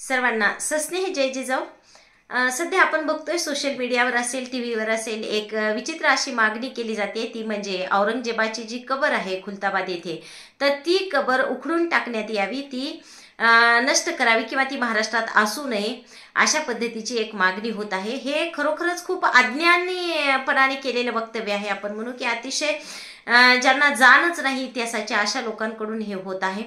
सर्वांना सस्नेह जय जिजाऊ। सध्या आपण बघतोय सोशल मीडियावर असेल, टीव्हीवर असेल, एक विचित्र अशी मागणी केली जाते, ती म्हणजे औरंगजेबाची जी कबर आहे खुलताबाद येथे, तर ती कबर उखडून टाकण्यात यावी, ती नष्ट करावी किंवा ती महाराष्ट्रात असू नये, अशा पद्धतीची एक मागणी होत आहे। हे खरोखरच खूप अज्ञानीपणाने केलेलं वक्तव्य आहे। आपण म्हणू की अतिशय ज्यांना जाणच नाही इतिहासाच्या अशा लोकांकडून हे होत आहे।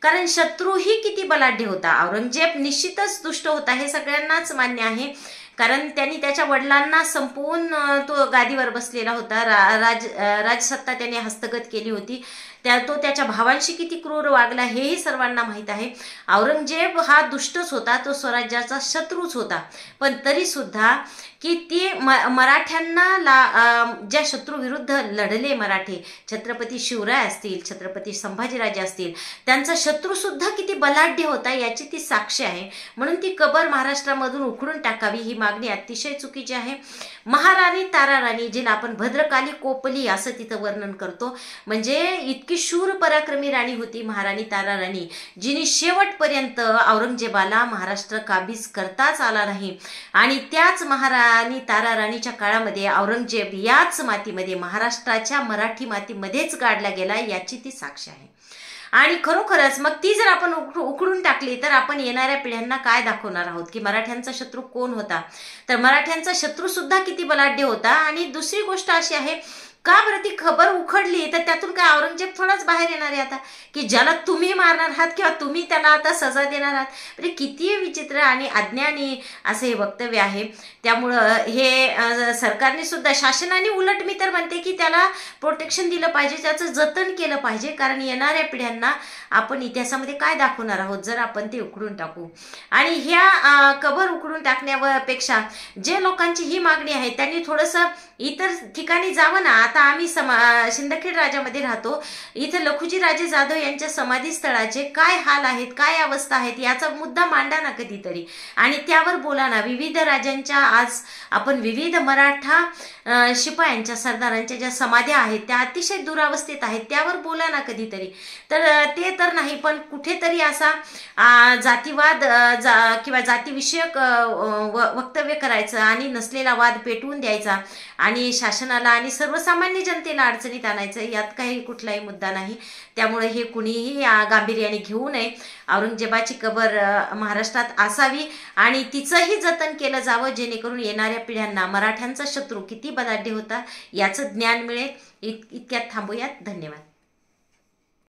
कारण शत्रूही किती बलाढ्य होता, औरंगजेब निश्चितच दुष्ट होता, हे सगळ्यांनाच मान्य आहे। कारण त्यांनी त्याच्या वडिलांना संपवून तो गादीवर बसलेला होता, राजसत्ता त्याने हस्तगत केली होती। तो त्याच्या भावांशी किती क्रूर वागला हेही सर्वांना माहीत आहे। औरंगजेब हा दुष्टच होता, तो स्वराज्याचा शत्रूच होता। पण तरी सुद्धा की ते मराठ्यांना ज्या शत्रू विरुद्ध लढले मराठे, छत्रपती शिवराय असतील, छत्रपती संभाजीराजे असतील, त्यांचा शत्रू सुद्धा किती बलाढ्य होता याची ती साक्ष आहे। म्हणून ती कबर महाराष्ट्रामधून उखडून टाकावी ही मागणी अतिशय चुकीची आहे। महाराणी ताराराणी, जिला आपण भद्रकाली कोपली असं तिथं वर्णन करतो, म्हणजे इतकी शूर पराक्रमी राणी होती महाराणी ताराराणी, जिने शेवटपर्यंत औरंगजेबाला महाराष्ट्र काबीज करताच आला नाही। आणि त्याच महाराणी ताराराणीच्या काळामध्ये औरंगजेब याच मातीमध्ये, महाराष्ट्राच्या मराठी मातीमध्येच गाडला गेला, याची ती साक्ष आहे। आणि खरोखरच मग ती जर आपण उखडून टाकली तर आपण येणाऱ्या पिढ्यांना काय दाखवणार आहोत की मराठ्यांचा शत्रू कोण होता, तर मराठ्यांचा शत्रू सुद्धा किती बलाढ्य होता। आणि दुसरी गोष्ट अशी आहे, का बरं ती खबर उखडली तर त्यातून काय औरंगजेब थोडाच बाहेर येणार आहे आता, की ज्याला तुम्ही मारणार आहात किंवा तुम्ही त्याला आता सजा देणार आहात? म्हणजे किती विचित्र आणि अज्ञानी असं हे वक्तव्य आहे। त्यामुळं हे सरकारने सुद्धा, शासनाने उलट मी तर म्हणते की त्याला प्रोटेक्शन दिलं पाहिजे, त्याचं जतन केलं पाहिजे। कारण येणाऱ्या पिढ्यांना आपण इतिहासामध्ये काय दाखवणार आहोत जर आपण ते उखडून टाकू। आणि ह्या कबर उखडून टाकण्यापेक्षा जे लोकांची ही मागणी आहे त्यांनी थोडंसं इतर ठिकाणी जावं ना। आता आम्ही सिंदखेड राजामध्ये राहतो, इथं लखुजी राजे जाधव यांच्या समाधी स्थळाचे काय हाल आहेत, काय अवस्था आहेत, याचा मुद्दा मांडा ना कधीतरी, आणि त्यावर बोला ना। विविध राजांच्या आज आपण विविध मराठा शिपायांच्या, सरदारांच्या ज्या समाध्या आहेत त्या अतिशय दुरावस्थेत आहेत, त्यावर बोला ना कधीतरी। तर ते तर नाही, पण कुठेतरी असा जातीवाद किंवा जातीविषयक वक्तव्य करायचं आणि नसलेला वाद पेटवून द्यायचा आणि शासनाला आणि सर्वसामान्य जनतेला अडचणीत आणायचं, यात काही कुठलाही मुद्दा नाही। त्यामुळे हे कुणीही गांभीर्याने घेऊ नये। औरंगजेबाची कबर महाराष्ट्रात असावी आणि तिचंही जतन केलं जावं, जेणेकरून येणाऱ्या पिढ्यांना मराठ्यांचा शत्रू किती बलाढ्य होता याचं ज्ञान मिळेल। इतक्यात थांबूयात। धन्यवाद।